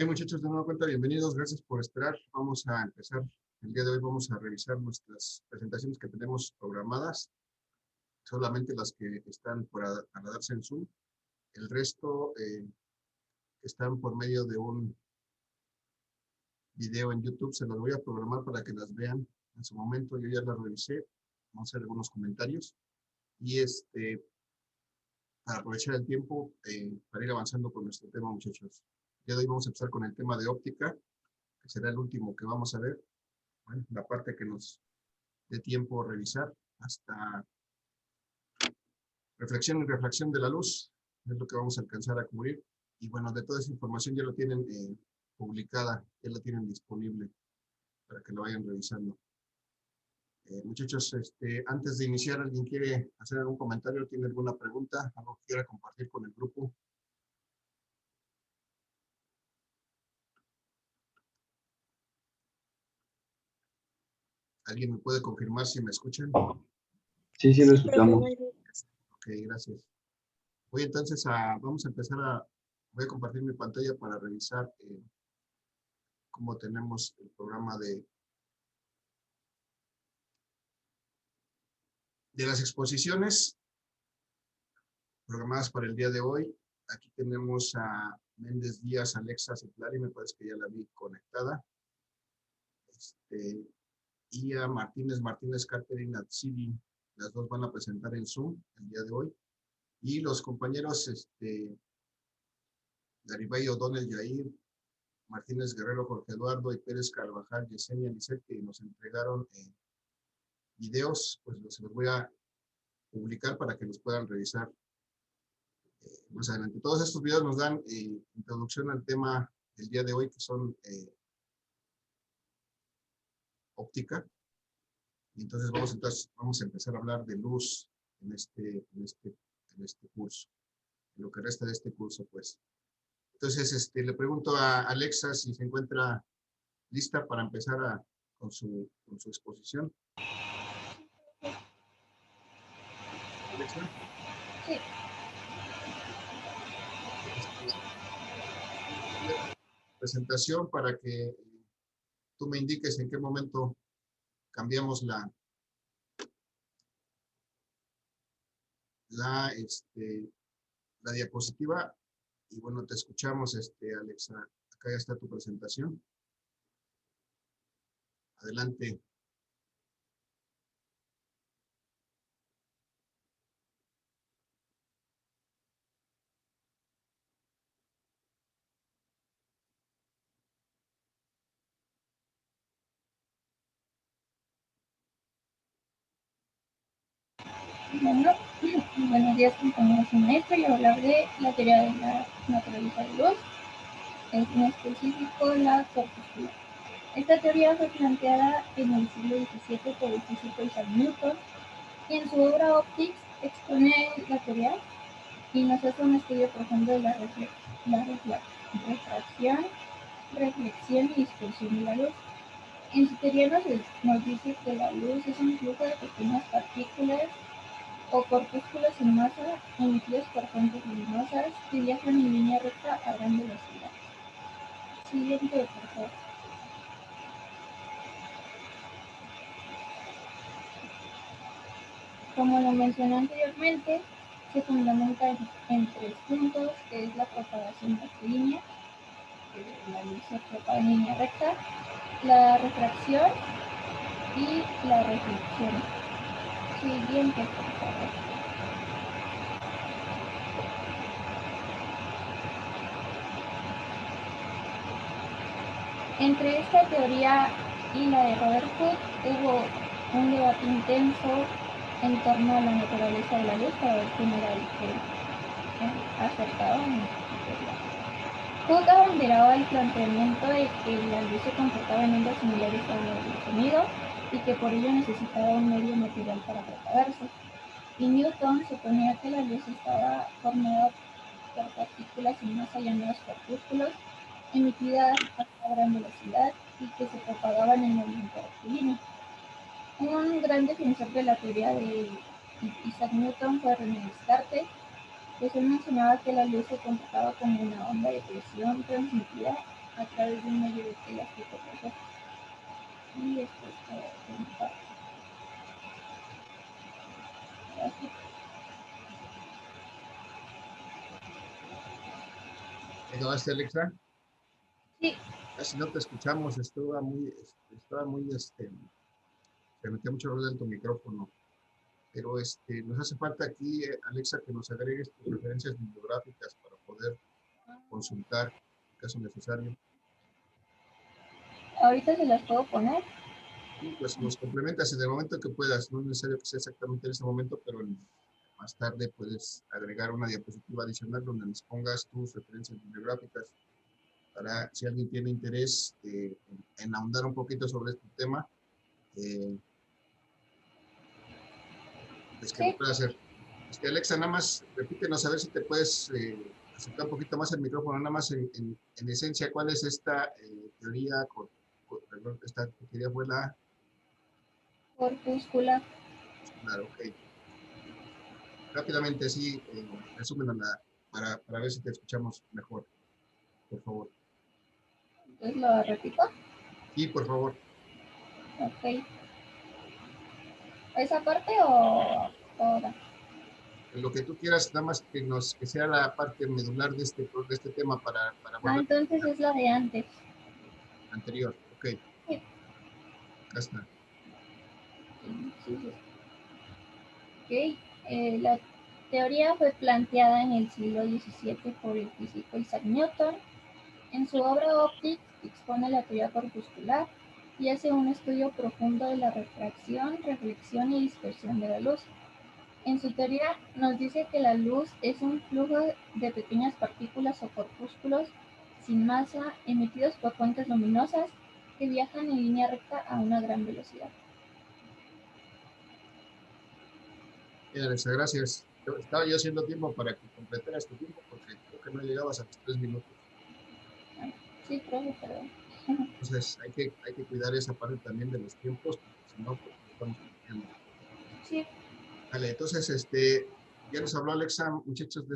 Muchachos, de nueva cuenta, bienvenidos, gracias por esperar. Vamos a empezar. El día de hoy vamos a revisar nuestras presentaciones que tenemos programadas, solamente las que están para darse en Zoom. El resto están por medio de un video en YouTube. Se las voy a programar para que las vean en su momento. Yo ya las revisé. Vamos a hacer algunos comentarios. Y para aprovechar el tiempo, para ir avanzando con nuestro tema, muchachos. El día de hoy vamos a empezar con el tema de óptica, que será el último que vamos a ver. Bueno, la parte que nos dé tiempo revisar, hasta reflexión y refracción de la luz, es lo que vamos a alcanzar a cubrir. Y bueno, de toda esa información ya lo tienen publicada, ya la tienen disponible para que lo vayan revisando. Muchachos, antes de iniciar, ¿alguien quiere hacer algún comentario? ¿Tiene alguna pregunta? ¿Algo que quiera compartir con el grupo? ¿Alguien me puede confirmar si me escuchan? Sí, lo escuchamos. Ok, gracias. Voy entonces vamos a empezar voy a compartir mi pantalla para revisar cómo tenemos el programa de las exposiciones programadas para el día de hoy. Aquí tenemos a Méndez Díaz, Alexa Citlari, me parece que ya la vi conectada. Y a Martínez Catherine Atsiri, las dos van a presentar en Zoom el día de hoy. Y los compañeros Garibay O'Donnell Yair, Martínez Guerrero Jorge Eduardo y Pérez Carvajal Yesenia Lisset, que nos entregaron videos, pues se los voy a publicar para que los puedan revisar más adelante. Todos estos videos nos dan introducción al tema del día de hoy, que son óptica. Y entonces vamos a empezar a hablar de luz en este curso, en lo que resta de este curso, pues. Entonces, le pregunto a Alexa si se encuentra lista para empezar con su exposición. Alexa. Sí. Presentación para que tú me indiques en qué momento cambiamos la diapositiva. Y bueno, te escuchamos, Alexa. Acá ya está tu presentación. Adelante. Bueno, buenos días compañeros y maestros. Yo voy a hablar de la teoría de la naturaleza de luz, en específico la corpuscular. Esta teoría fue planteada en el siglo XVII por el físico Isaac Newton, y en su obra Optics expone la teoría y nos hace un estudio profundo de la refracción, reflexión y dispersión de la luz. En su teoría nos dice que la luz es un flujo de pequeñas partículas o corpúsculos en masa emitidos por fuentes luminosas que viajan en línea recta a gran velocidad. Siguiente, por favor. Como lo mencioné anteriormente, se fundamenta en 3 puntos, que es la propagación rectilínea, que la luz se propaga en línea recta, la refracción y la reflexión. Siguiente, por favor. Entre esta teoría y la de Rutherford hubo un debate intenso en torno a la naturaleza de la luz para ver quién era el que acertaba en esta teoría. Hooke abanderaba el planteamiento de que la luz se comportaba en ondas similares a las del sonido y que por ello necesitaba un medio material para propagarse. Y Newton suponía que la luz estaba formada por partículas en masa llamadas corpúsculos, emitidas a gran velocidad y que se propagaban en movimiento rectilíneo. Un gran defensor de la teoría de Isaac Newton fue René Descartes, pues él mencionaba que la luz se comportaba como una onda de presión transmitida a través de un medio de que las profesor. Y esto es todo de mi parte. Gracias. ¿Acabaste, Alexa? Sí. Casi no te escuchamos, estaba muy, se metía mucho ruido en tu micrófono. Pero nos hace falta aquí, Alexa, que nos agregues tus referencias bibliográficas para poder consultar, en caso necesario. ¿Ahorita se las puedo poner? Sí, pues nos complementas en el momento que puedas, no es necesario que sea exactamente en ese momento, pero más tarde puedes agregar una diapositiva adicional donde nos pongas tus referencias bibliográficas para, si alguien tiene interés en ahondar un poquito sobre este tema, pues que lo pueda hacer. Alexa, nada más repítenos a ver si te puedes acercar un poquito más el micrófono, nada más en esencia, ¿cuál es esta teoría? Perdón, esta teoría fue la corpuscular. Claro, ok. Rápidamente, sí, resúmenla para ver si te escuchamos mejor, por favor. Entonces lo repito. Sí, por favor. Ok. ¿Esa parte o toda? Lo que tú quieras, nada más que sea la parte medular de este tema para volver Entonces es la de antes. Anterior, ok. Sí. Acá está. Sí. Ok. La teoría fue planteada en el siglo XVII por el físico Isaac Newton. En su obra Optics expone la teoría corpuscular y hace un estudio profundo de la refracción, reflexión y dispersión de la luz. En su teoría nos dice que la luz es un flujo de pequeñas partículas o corpúsculos sin masa emitidos por fuentes luminosas que viajan en línea recta a una gran velocidad. Bien, Alexa, gracias. Estaba yo haciendo tiempo para que completaras tu tiempo porque creo que no llegabas a los 3 minutos. Sí, profe, perdón. Entonces hay que cuidar esa parte también de los tiempos porque si no, pues no estamos cumpliendo. Sí. Vale, entonces, ya nos habló Alexa, muchachos,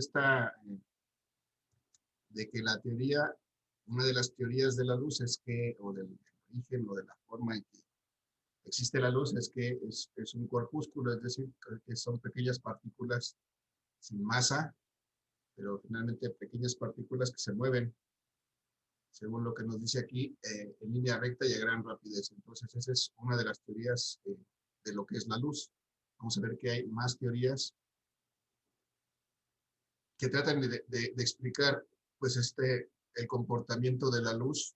de que la teoría, una de las teorías de la luz es que, o del origen, o de la forma en que existe la luz, es que es un corpúsculo, es decir, que son pequeñas partículas sin masa, pero finalmente pequeñas partículas que se mueven, según lo que nos dice aquí, en línea recta y a gran rapidez. Entonces, esa es una de las teorías de lo que es la luz. Vamos a ver que hay más teorías que tratan de explicar pues el comportamiento de la luz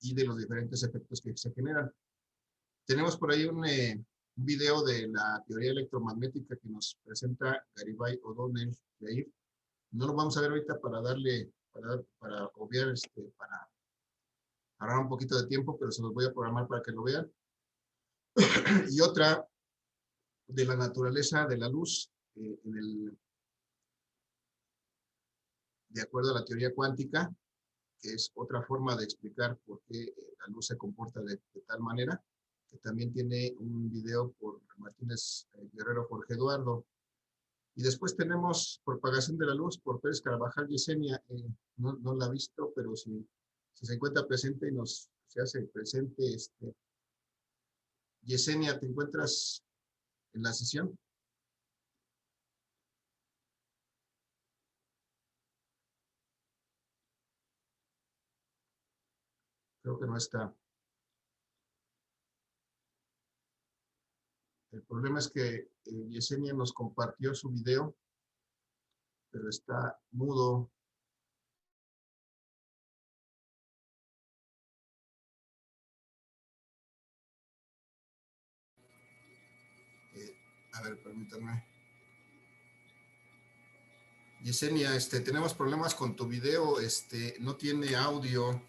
y de los diferentes efectos que se generan. Tenemos por ahí un video de la teoría electromagnética que nos presenta Garibay O'Donnell Jair. No lo vamos a ver ahorita para obviar, para ahorrar un poquito de tiempo, pero se los voy a programar para que lo vean. Y otra de la naturaleza de la luz, de acuerdo a la teoría cuántica, que es otra forma de explicar por qué la luz se comporta de tal manera, que también tiene un video por Martínez Guerrero Jorge Eduardo. Y después tenemos Propagación de la Luz por Pérez Carvajal Yesenia. No la he visto, pero si se encuentra presente y se hace presente, Yesenia, ¿te encuentras en la sesión? Creo que no está. El problema es que Yesenia nos compartió su video, pero está mudo. A ver, permítanme. Yesenia, tenemos problemas con tu video, no tiene audio.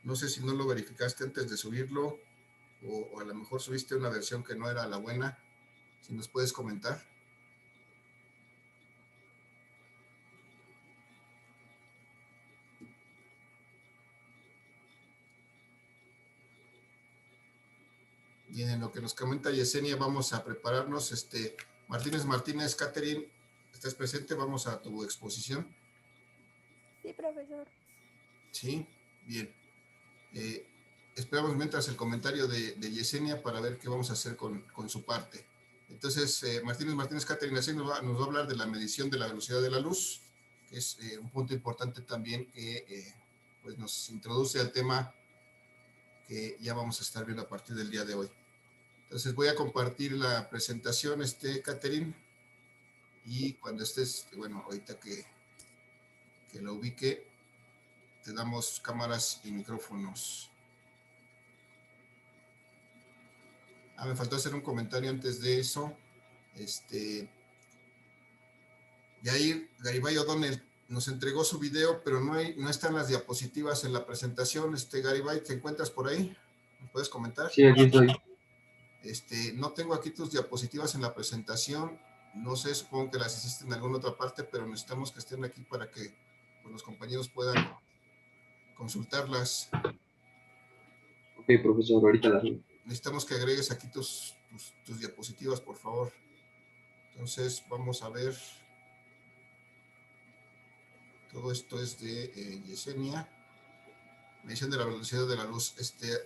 No sé si no lo verificaste antes de subirlo o a lo mejor subiste una versión que no era la buena. Si nos puedes comentar. Bien, en lo que nos comenta Yesenia, vamos a prepararnos. Martínez, Catherine, ¿estás presente? Vamos a tu exposición. Sí, profesor. Sí, Bien. Esperamos mientras el comentario de Yesenia para ver qué vamos a hacer con su parte. Entonces, Martínez Catherine nos va a hablar de la medición de la velocidad de la luz, que es un punto importante también que pues nos introduce al tema que ya vamos a estar viendo a partir del día de hoy. Entonces voy a compartir la presentación, Catherine, y cuando estés, bueno, ahorita que lo ubique, te damos cámaras y micrófonos. Me faltó hacer un comentario antes de eso. Yair Garibay O'Donnell nos entregó su video, pero no están las diapositivas en la presentación. Garibay, ¿te encuentras por ahí? ¿Me puedes comentar? Sí, aquí estoy. No tengo aquí tus diapositivas en la presentación. No sé, supongo que las hiciste en alguna otra parte, pero necesitamos que estén aquí para que pues, los compañeros puedan consultarlas. Ok, profesor, ahorita las veo. Necesitamos que agregues aquí tus diapositivas, por favor. Entonces, vamos a ver. Todo esto es de Yesenia. Medición de la velocidad de la luz.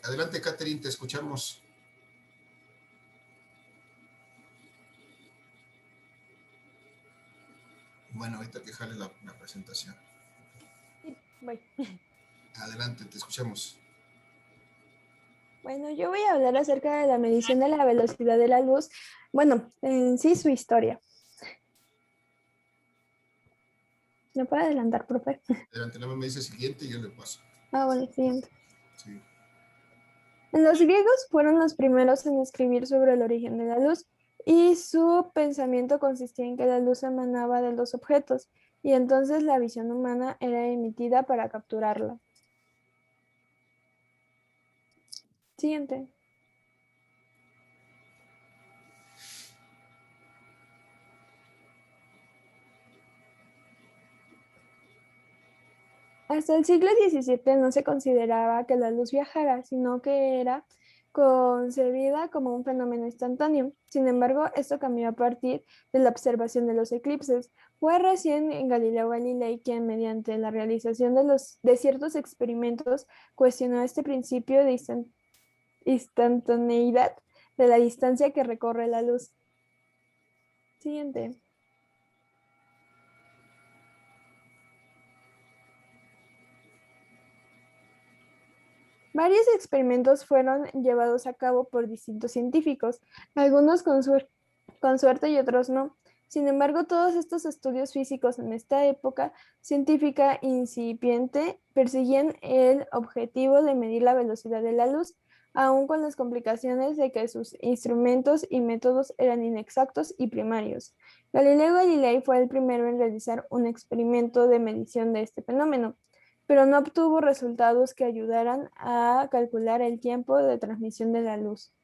Adelante, Catherine, te escuchamos. Bueno, ahorita que jale la presentación. Sí, voy. Adelante, te escuchamos. Bueno, yo voy a hablar acerca de la medición de la velocidad de la luz. Bueno, en sí su historia. ¿Me puede adelantar, profe? Adelante, nada más me dice siguiente y yo le paso. Bueno, siguiente. Sí. Los griegos fueron los primeros en escribir sobre el origen de la luz y su pensamiento consistía en que la luz emanaba de los objetos y entonces la visión humana era emitida para capturarla. Siguiente. Hasta el siglo XVII no se consideraba que la luz viajara, sino que era concebida como un fenómeno instantáneo. Sin embargo, esto cambió a partir de la observación de los eclipses. Fue recién en Galileo Galilei quien, mediante la realización de ciertos experimentos, cuestionó este principio de instantaneidad de la distancia que recorre la luz. Siguiente. Varios experimentos fueron llevados a cabo por distintos científicos, algunos con suerte y otros no. Sin embargo, todos estos estudios físicos en esta época científica incipiente perseguían el objetivo de medir la velocidad de la luz, aun con las complicaciones de que sus instrumentos y métodos eran inexactos y primarios. Galileo Galilei fue el primero en realizar un experimento de medición de este fenómeno, pero no obtuvo resultados que ayudaran a calcular el tiempo de transmisión de la luz.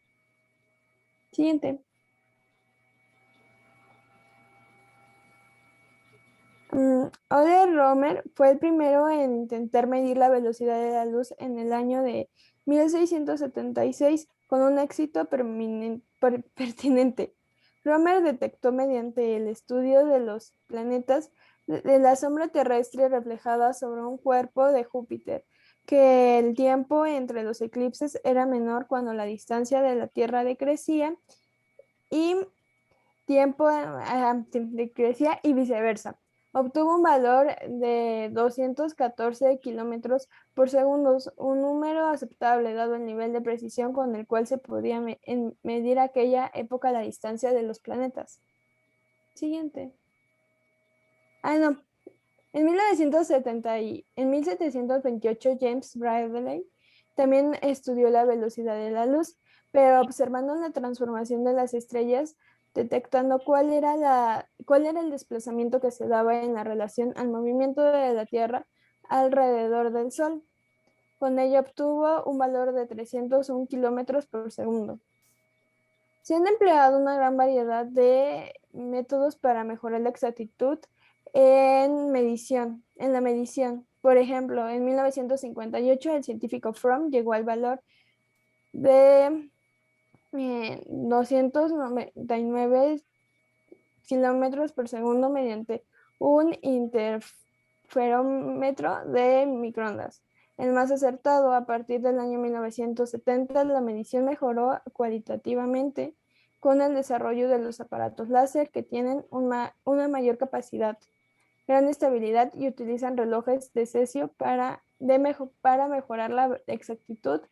Siguiente. Ole Romer fue el primero en intentar medir la velocidad de la luz en el año de 1676 con un éxito pertinente. Romer detectó mediante el estudio de los planetas de la sombra terrestre reflejada sobre un cuerpo de Júpiter, que el tiempo entre los eclipses era menor cuando la distancia de la Tierra decrecía y decrecía y viceversa. Obtuvo un valor de 214 kilómetros por segundo, un número aceptable dado el nivel de precisión con el cual se podía medir aquella época la distancia de los planetas. Siguiente. No. En 1728 James Bradley también estudió la velocidad de la luz, pero observando la transformación de las estrellas, detectando cuál era el desplazamiento que se daba en la relación al movimiento de la Tierra alrededor del Sol. Con ello obtuvo un valor de 301 kilómetros por segundo. Se han empleado una gran variedad de métodos para mejorar la exactitud en la medición. Por ejemplo, en 1958 el científico Fromm llegó al valor de 299 kilómetros por segundo mediante un interferómetro de microondas. el más acertado. A partir del año 1970, la medición mejoró cualitativamente con el desarrollo de los aparatos láser que tienen una mayor capacidad, gran estabilidad y utilizan relojes de cesio para mejorar la exactitud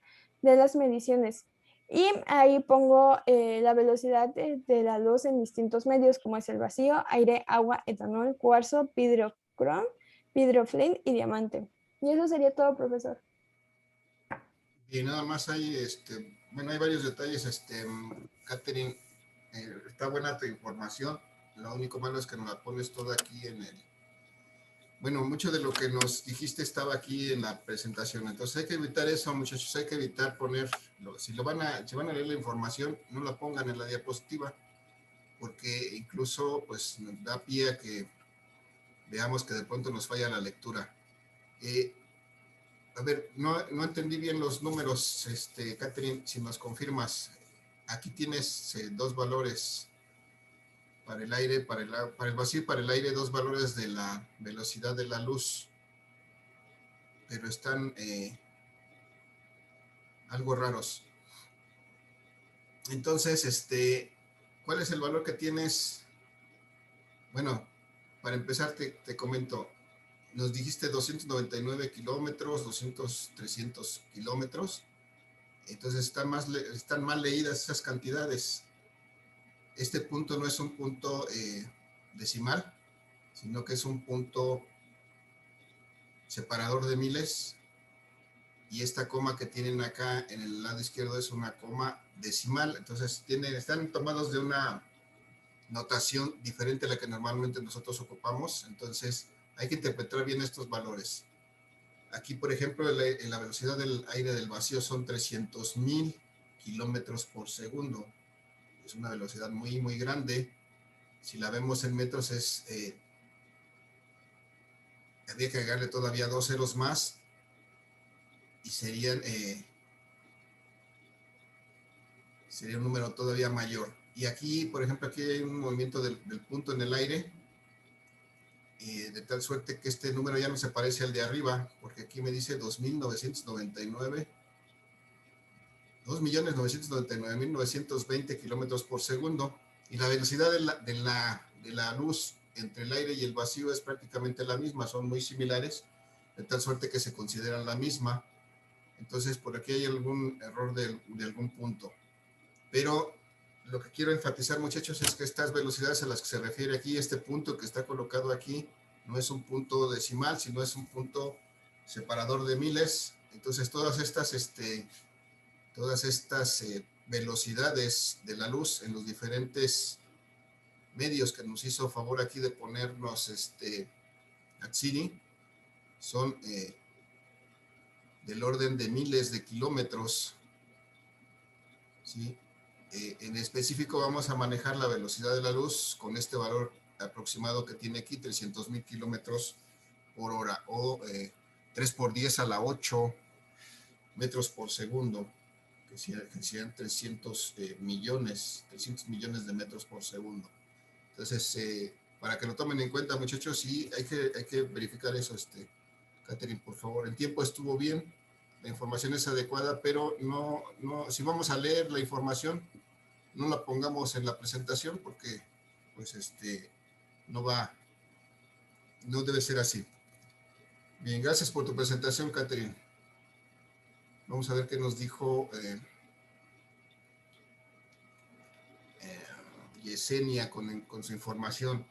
de las mediciones. Y ahí pongo la velocidad de la luz en distintos medios, como es el vacío, aire, agua, etanol, cuarzo, vidrio chrome, vidrio flint y diamante. Y eso sería todo, profesor. Y nada más hay, bueno, hay varios detalles, Catherine, está buena tu información, lo único malo es que nos la pones toda aquí en el, bueno, mucho de lo que nos dijiste estaba aquí en la presentación, entonces hay que evitar eso, muchachos, hay que evitar poner, si van a leer la información, no la pongan en la diapositiva, porque incluso, pues, nos da pie a que veamos que de pronto nos falla la lectura. A ver, no entendí bien los números, Catherine, si nos confirmas. Aquí tienes dos valores para el aire, para el vacío y para el aire, dos valores de la velocidad de la luz, pero están algo raros. Entonces, ¿cuál es el valor que tienes? Bueno, para empezar te comento, nos dijiste 299 kilómetros, 300 kilómetros. Entonces están mal leídas esas cantidades. Este punto no es un punto decimal, sino que es un punto separador de miles. Y esta coma que tienen acá en el lado izquierdo es una coma decimal. Entonces están tomados de una notación diferente a la que normalmente nosotros ocupamos. Entonces hay que interpretar bien estos valores. Aquí, por ejemplo, la velocidad del aire del vacío son 300,000 kilómetros por segundo. Es una velocidad muy, muy grande. Si la vemos en metros, habría que agregarle todavía 2 ceros más y sería un número todavía mayor. Y aquí, por ejemplo, aquí hay un movimiento del punto en el aire, de tal suerte que este número ya no se parece al de arriba, porque aquí me dice 2.999. 2.999.920 kilómetros por segundo, y la velocidad de la luz entre el aire y el vacío es prácticamente la misma, son muy similares, de tal suerte que se consideran la misma. Entonces, por aquí hay algún error de algún punto. Pero lo que quiero enfatizar, muchachos, es que estas velocidades a las que se refiere aquí, este punto que está colocado aquí, no es un punto decimal, sino es un punto separador de miles. Entonces, todas estas velocidades de la luz en los diferentes medios que nos hizo favor aquí de ponernos Atsiri son del orden de miles de kilómetros, ¿sí? En específico vamos a manejar la velocidad de la luz con este valor aproximado que tiene aquí, 300,000 kilómetros por hora, o 3 por 10 a la 8 metros por segundo, que sean 300 millones de metros por segundo. Entonces, para que lo tomen en cuenta, muchachos, sí, hay que verificar eso, Catherine, por favor. El tiempo estuvo bien, la información es adecuada, pero no, si vamos a leer la información, no la pongamos en la presentación porque, pues, no debe ser así. Bien, gracias por tu presentación, Catherine. Vamos a ver qué nos dijo Yesenia con su información.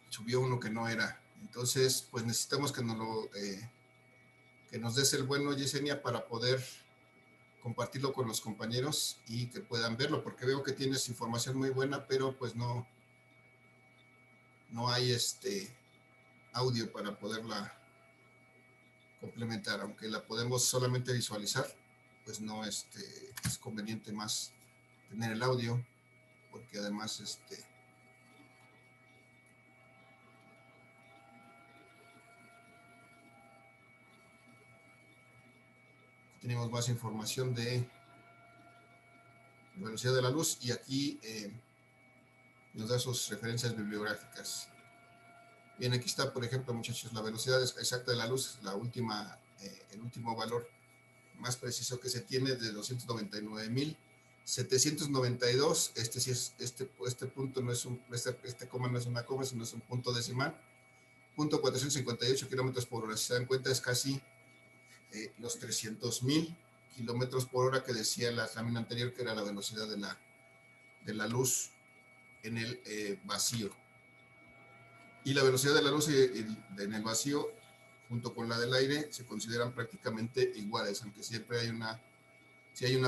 Subió uno que no era. Entonces, pues necesitamos que nos des el bueno, Yesenia, para poder compartirlo con los compañeros y que puedan verlo, porque veo que tienes información muy buena, pero pues no hay audio para poderla complementar, aunque la podemos solamente visualizar, pues no es conveniente más tener el audio, porque además tenemos más información de velocidad de la luz, y aquí nos da sus referencias bibliográficas. Bien, aquí está, por ejemplo, muchachos, la velocidad exacta de la luz, la última, el último valor más preciso que se tiene de 299.792. Sí es, este punto no es este coma no es una coma, sino es un punto decimal. 458 kilómetros por hora. Si se dan cuenta, es casi los 300.000 kilómetros por hora que decía la lámina anterior, que era la velocidad de la luz en el vacío. Y la velocidad de la luz en el vacío, junto con la del aire, se consideran prácticamente iguales, aunque siempre hay una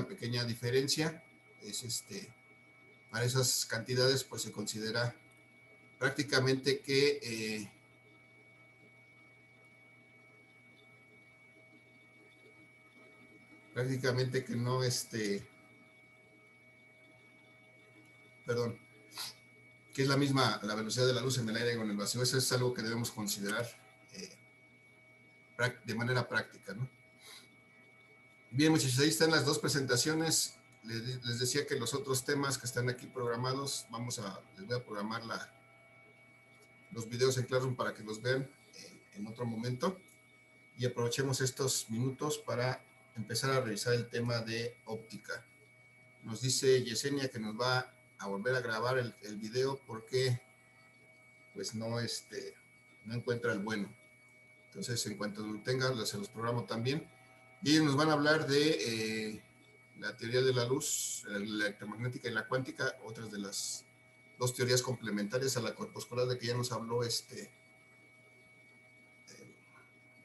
pequeña diferencia. Para esas cantidades, pues se considera prácticamente que no, perdón, que es la misma la velocidad de la luz en el aire o en el vacío. Eso es algo que debemos considerar de manera práctica, ¿no? Bien, muchachos, ahí están las dos presentaciones. Les decía que los otros temas que están aquí programados, les voy a programar los videos en Classroom para que los vean en otro momento. Y aprovechemos estos minutos para empezar a revisar el tema de óptica. Nos dice Yesenia que nos va a volver a grabar el video porque pues no encuentra el bueno. Entonces, en cuanto lo tenga, se los programo también. Y ellos nos van a hablar de la teoría de la luz, la electromagnética y la cuántica, otras de las dos teorías complementarias a la corpuscular de que ya nos habló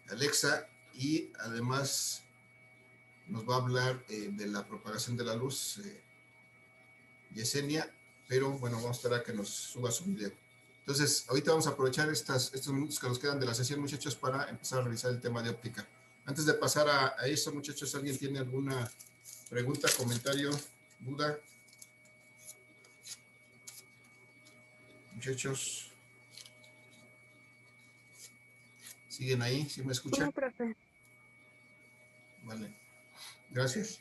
Alexa, y además nos va a hablar de la propagación de la luz Yesenia, pero bueno, vamos a esperar a que nos suba su video. Entonces, ahorita vamos a aprovechar estos minutos que nos quedan de la sesión, muchachos, para empezar a revisar el tema de óptica. Antes de pasar a eso, muchachos, ¿alguien tiene alguna pregunta, comentario, duda? Muchachos, ¿siguen ahí? ¿Sí me escuchan? No, profe. Vale, gracias.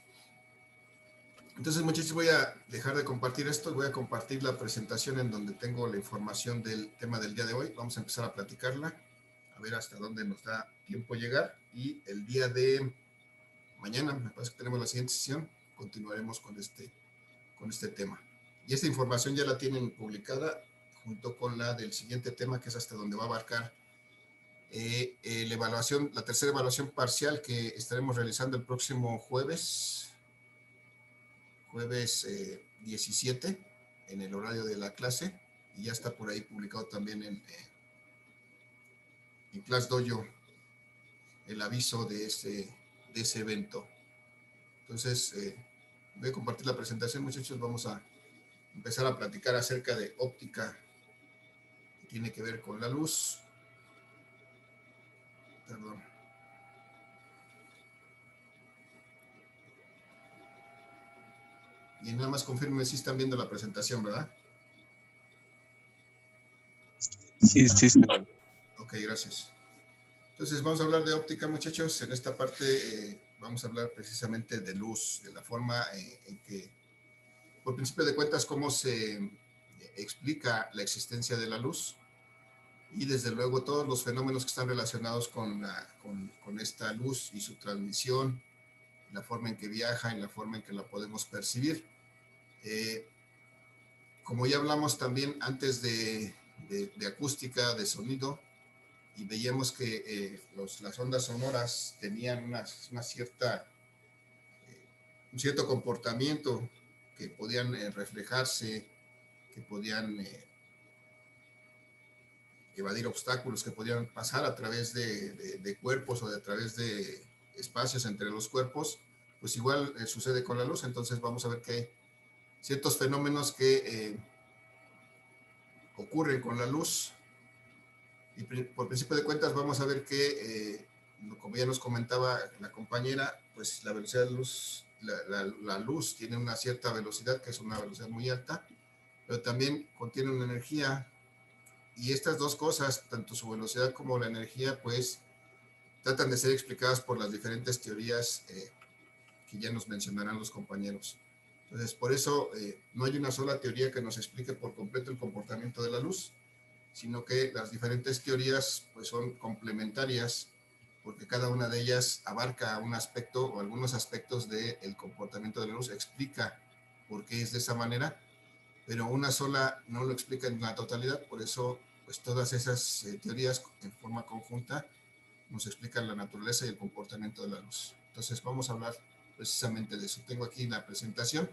Entonces, muchachos, voy a dejar de compartir esto, voy a compartir la presentación en donde tengo la información del tema del día de hoy. Vamos a empezar a platicarla, a ver hasta dónde nos da tiempo llegar. Y el día de mañana, me parece que tenemos la siguiente sesión, continuaremos con este tema. Y esta información ya la tienen publicada junto con la del siguiente tema, que es hasta donde va a abarcar la tercera evaluación parcial que estaremos realizando el próximo jueves 17, en el horario de la clase, y ya está por ahí publicado también en ClassDojo el aviso de ese evento. Entonces, voy a compartir la presentación, muchachos. Vamos a empezar a platicar acerca de óptica, que tiene que ver con la luz. Perdón. Y nada más confirmen si están viendo la presentación, ¿verdad? Sí. Ok, gracias. Entonces vamos a hablar de óptica, muchachos. En esta parte vamos a hablar precisamente de luz, de la forma en que, por principio de cuentas, cómo se explica la existencia de la luz y desde luego todos los fenómenos que están relacionados con esta luz y su transmisión, la forma en que viaja y la forma en que la podemos percibir. Como ya hablamos también antes de acústica, de sonido, y veíamos que las ondas sonoras tenían un cierto comportamiento, que podían reflejarse, que podían evadir obstáculos, que podían pasar a través de cuerpos o a través de espacios entre los cuerpos. Pues igual sucede con la luz. Entonces vamos a ver que hay ciertos fenómenos que ocurren con la luz. Y por principio de cuentas vamos a ver que, como ya nos comentaba la compañera, pues la velocidad de luz, la luz tiene una cierta velocidad, que es una velocidad muy alta, pero también contiene una energía, y estas dos cosas, tanto su velocidad como la energía, pues tratan de ser explicadas por las diferentes teorías que ya nos mencionarán los compañeros. Entonces, por eso no hay una sola teoría que nos explique por completo el comportamiento de la luz. sino que las diferentes teorías pues son complementarias, porque cada una de ellas abarca un aspecto o algunos aspectos del comportamiento de la luz, explica por qué es de esa manera, pero una sola no lo explica en la totalidad. Por eso pues todas esas teorías en forma conjunta nos explican la naturaleza y el comportamiento de la luz. Entonces vamos a hablar precisamente de eso. Tengo aquí la presentación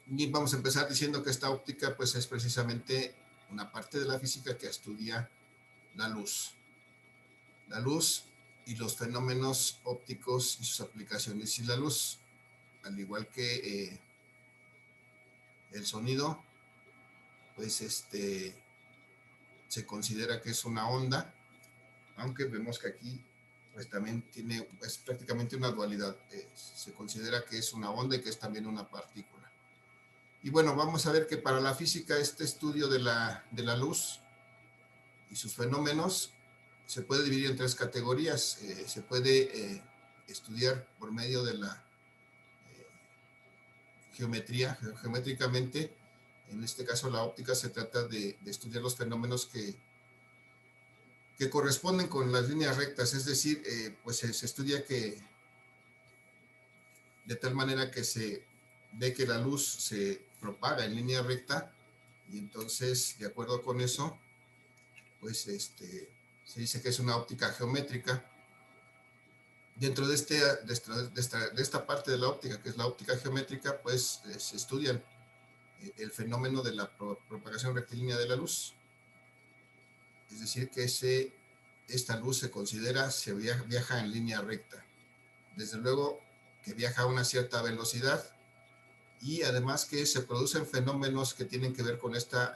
y vamos a empezar diciendo que esta óptica pues es precisamente una parte de la física que estudia la luz. La luz y los fenómenos ópticos y sus aplicaciones. Y la luz, al igual que el sonido, pues se considera que es una onda, aunque vemos que aquí pues también es prácticamente una dualidad. Se considera que es una onda y que es también una partícula. Y bueno, vamos a ver que para la física este estudio de la luz y sus fenómenos se puede dividir en tres categorías. Se puede estudiar por medio de la geometría, geométricamente. En este caso la óptica se trata de estudiar los fenómenos que corresponden con las líneas rectas, es decir, pues se estudia que de tal manera que se ve que la luz se propaga en línea recta, y entonces de acuerdo con eso pues se dice que es una óptica geométrica. Dentro de esta parte de la óptica, que es la óptica geométrica, pues se estudian el fenómeno de la propagación rectilínea de la luz, es decir, que esta luz se viaja en línea recta. Desde luego que viaja a una cierta velocidad, y además que se producen fenómenos que tienen que ver con esta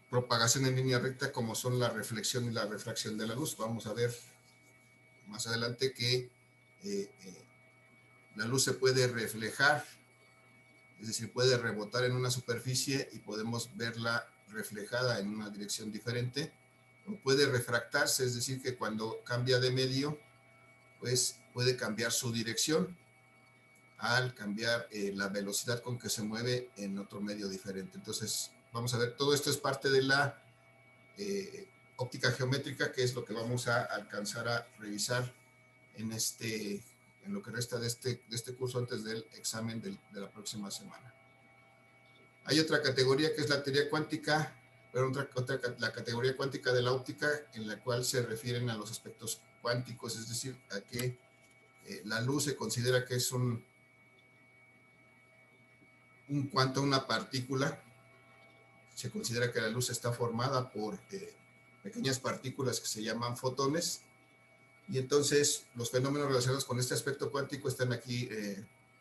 propagación en línea recta, como son la reflexión y la refracción de la luz. Vamos a ver más adelante que la luz se puede reflejar, es decir, puede rebotar en una superficie y podemos verla reflejada en una dirección diferente, o puede refractarse, es decir, que cuando cambia de medio, pues puede cambiar su dirección al cambiar la velocidad con que se mueve en otro medio diferente. Entonces, vamos a ver, todo esto es parte de la óptica geométrica, que es lo que vamos a alcanzar a revisar en lo que resta de este curso antes del examen de la próxima semana. Hay otra categoría que es la teoría cuántica, pero la categoría cuántica de la óptica, en la cual se refieren a los aspectos cuánticos, es decir, a que la luz se considera que es un cuanto, una partícula. Se considera que la luz está formada por pequeñas partículas que se llaman fotones, y entonces los fenómenos relacionados con este aspecto cuántico están aquí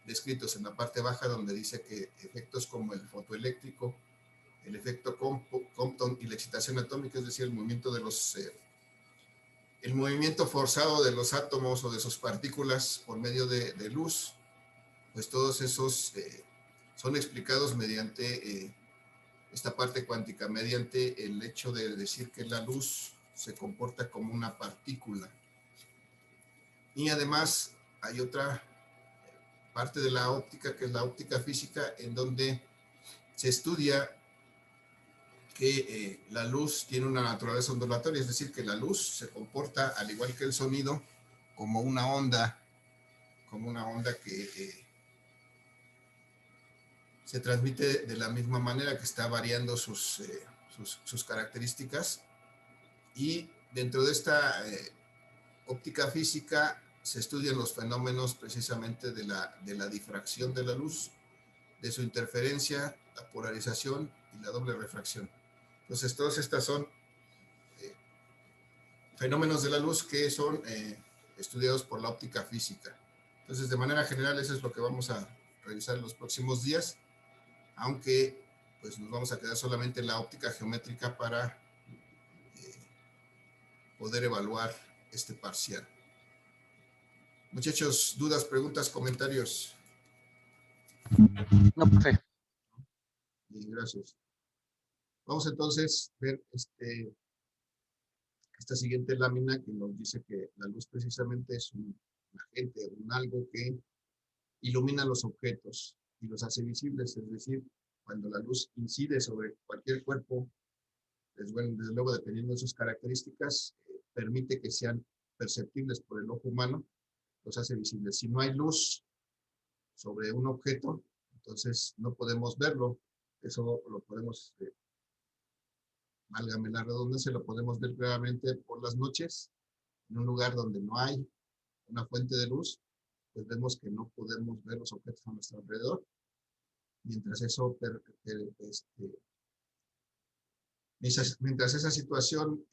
descritos en la parte baja, donde dice que efectos como el fotoeléctrico, el efecto Compton y la excitación atómica, es decir, el movimiento forzado de los átomos o de sus partículas por medio de luz, pues todos esos son explicados mediante esta parte cuántica, mediante el hecho de decir que la luz se comporta como una partícula. Y además hay otra parte de la óptica, que es la óptica física, en donde se estudia que la luz tiene una naturaleza ondulatoria, es decir, que la luz se comporta, al igual que el sonido, como una onda que se transmite de la misma manera, que está variando sus características. Y dentro de esta óptica física se estudian los fenómenos precisamente de la difracción de la luz, de su interferencia, la polarización y la doble refracción. Entonces, todas estas son fenómenos de la luz que son estudiados por la óptica física. Entonces, de manera general, eso es lo que vamos a revisar en los próximos días, aunque pues nos vamos a quedar solamente en la óptica geométrica para poder evaluar este parcial. Muchachos, dudas, preguntas, comentarios. No, profe. Bien, gracias. Vamos entonces a ver esta siguiente lámina, que nos dice que la luz precisamente es un agente, un algo que ilumina los objetos y los hace visibles, es decir, cuando la luz incide sobre cualquier cuerpo, desde luego dependiendo de sus características, permite que sean perceptibles por el ojo humano, los hace visibles. Si no hay luz sobre un objeto, entonces no podemos verlo. Eso lo podemos, válgame la redundancia, lo podemos ver claramente por las noches, en un lugar donde no hay una fuente de luz, pues vemos que no podemos ver los objetos a nuestro alrededor. Mientras mientras esa situación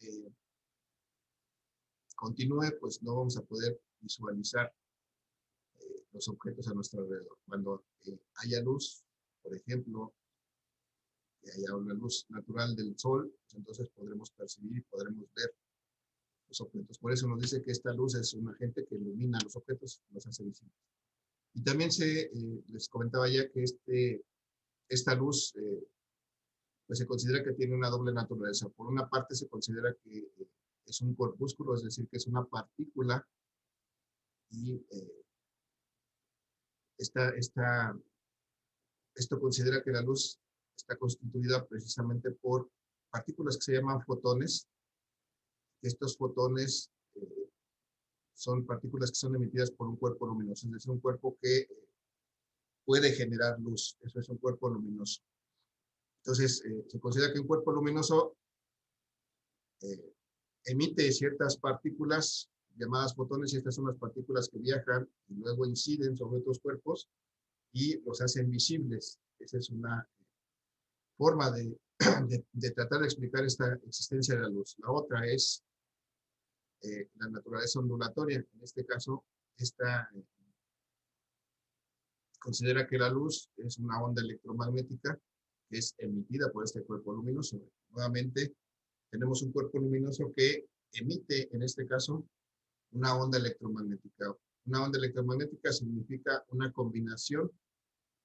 continúe, pues no vamos a poder visualizar los objetos a nuestro alrededor. Cuando haya luz, por ejemplo, que haya una luz natural del sol, pues entonces podremos percibir y podremos ver los objetos. Por eso nos dice que esta luz es un agente que ilumina los objetos, los hace visibles. Y también les comentaba ya que esta luz pues se considera que tiene una doble naturaleza. Por una parte se considera que es un corpúsculo, es decir, que es una partícula, y esto considera que la luz está constituida precisamente por partículas que se llaman fotones. Estos fotones son partículas que son emitidas por un cuerpo luminoso, es decir, un cuerpo que puede generar luz. Eso es un cuerpo luminoso. Entonces, se considera que un cuerpo luminoso emite ciertas partículas llamadas fotones, y estas son las partículas que viajan y luego inciden sobre otros cuerpos y los hacen visibles. Esa es una forma de tratar de explicar esta existencia de la luz. La otra es la naturaleza ondulatoria. En este caso, esta considera que la luz es una onda electromagnética que es emitida por este cuerpo luminoso. Nuevamente, tenemos un cuerpo luminoso que emite, en este caso, una onda electromagnética. Una onda electromagnética significa una combinación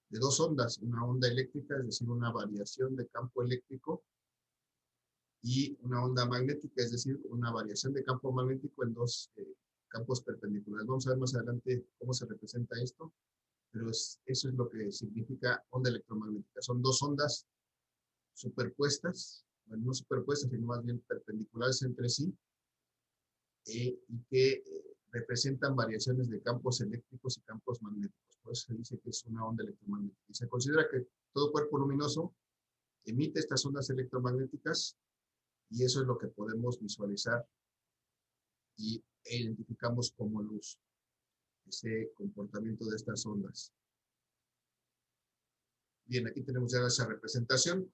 de dos ondas, una onda eléctrica, es decir, una variación de campo eléctrico, y una onda magnética, es decir, una variación de campo magnético en dos campos perpendiculares. Vamos a ver más adelante cómo se representa esto, pero eso es lo que significa onda electromagnética. Son dos ondas superpuestas, bueno, no superpuestas, sino más bien perpendiculares entre sí, y que representan variaciones de campos eléctricos y campos magnéticos. Por eso se dice que es una onda electromagnética. Y se considera que todo cuerpo luminoso emite estas ondas electromagnéticas, y eso es lo que podemos visualizar e identificamos como luz, ese comportamiento de estas ondas. Bien, aquí tenemos ya esa representación.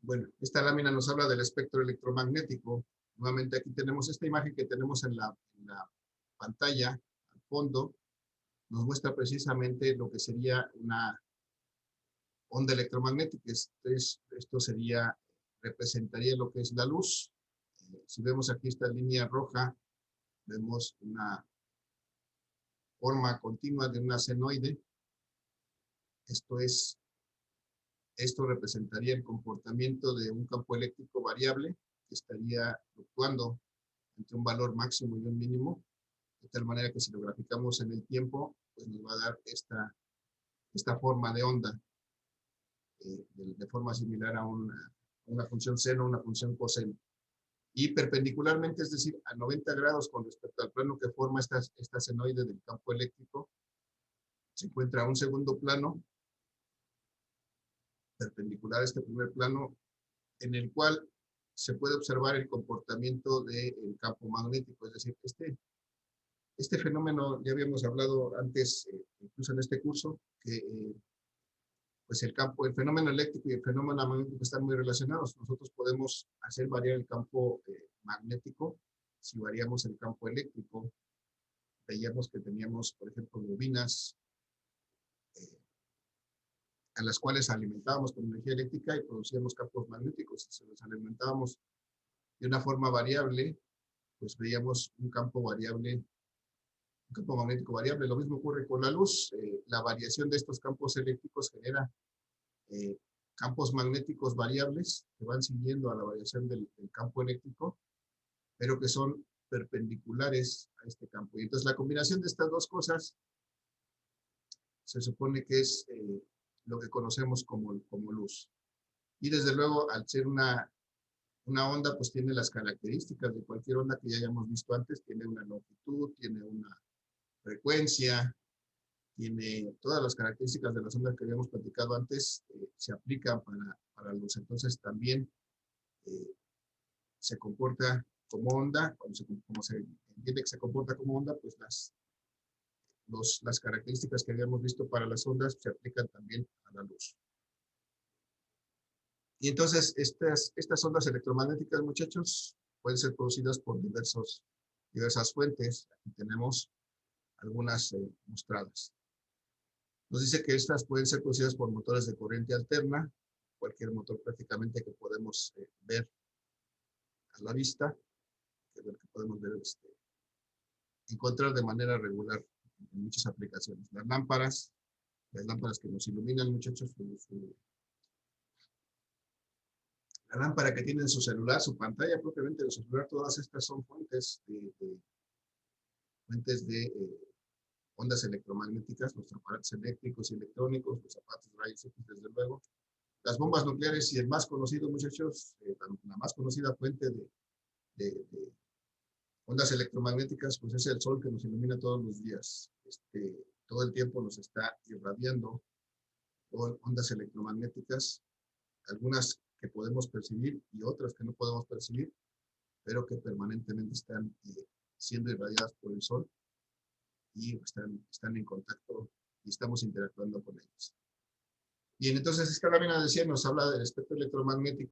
Bueno, esta lámina nos habla del espectro electromagnético. Nuevamente aquí tenemos esta imagen que tenemos en la pantalla, al fondo, nos muestra precisamente lo que sería una onda electromagnética. Esto representaría lo que es la luz. Si vemos aquí esta línea roja, vemos una forma continua de una senoide. Esto representaría el comportamiento de un campo eléctrico variable que estaría fluctuando entre un valor máximo y un mínimo, de tal manera que si lo graficamos en el tiempo, pues nos va a dar esta forma de onda, de forma similar a una función seno, una función coseno. Y perpendicularmente, es decir, a 90 grados con respecto al plano que forma esta senoide del campo eléctrico, se encuentra un segundo plano perpendicular a este primer plano, en el cual se puede observar el comportamiento del campo magnético. Es decir, este fenómeno ya habíamos hablado antes, incluso en este curso, que pues el fenómeno eléctrico y el fenómeno magnético están muy relacionados. Nosotros podemos hacer variar el campo magnético si variamos el campo eléctrico. Veíamos que teníamos, por ejemplo, bobinas a las cuales alimentábamos con energía eléctrica y producíamos campos magnéticos. Si los alimentábamos de una forma variable, pues veíamos un campo magnético variable. Lo mismo ocurre con la luz. La variación de estos campos eléctricos genera campos magnéticos variables que van siguiendo a la variación del campo eléctrico, pero que son perpendiculares a este campo. Y entonces la combinación de estas dos cosas se supone que es lo que conocemos como luz. Y desde luego, al ser una onda, pues tiene las características de cualquier onda que ya hayamos visto antes, tiene una longitud, tiene una frecuencia, tiene todas las características de las ondas que habíamos platicado antes, se aplican para luz. Entonces también se comporta como onda, como se entiende que se comporta como onda, pues las características que habíamos visto para las ondas se aplican también a la luz. Y entonces estas ondas electromagnéticas, muchachos, pueden ser producidas por diversas fuentes. Aquí tenemos algunas mostradas. Nos dice que estas pueden ser producidas por motores de corriente alterna, cualquier motor prácticamente que podemos ver a la vista, que podemos ver, encontrar de manera regular en muchas aplicaciones. Las lámparas que nos iluminan, muchachos, la lámpara que tiene en su celular, su pantalla propiamente de su celular, todas estas son fuentes de ondas electromagnéticas, los aparatos eléctricos y electrónicos, los aparatos de rayos X, desde luego. Las bombas nucleares y el más conocido, muchachos, la más conocida fuente de ondas electromagnéticas, pues es el sol que nos ilumina todos los días. Todo el tiempo nos está irradiando con ondas electromagnéticas, algunas que podemos percibir y otras que no podemos percibir, pero que permanentemente están siendo irradiadas por el sol y están en contacto y estamos interactuando con ellos. Bien, entonces esta lámina de 100 nos habla del espectro electromagnético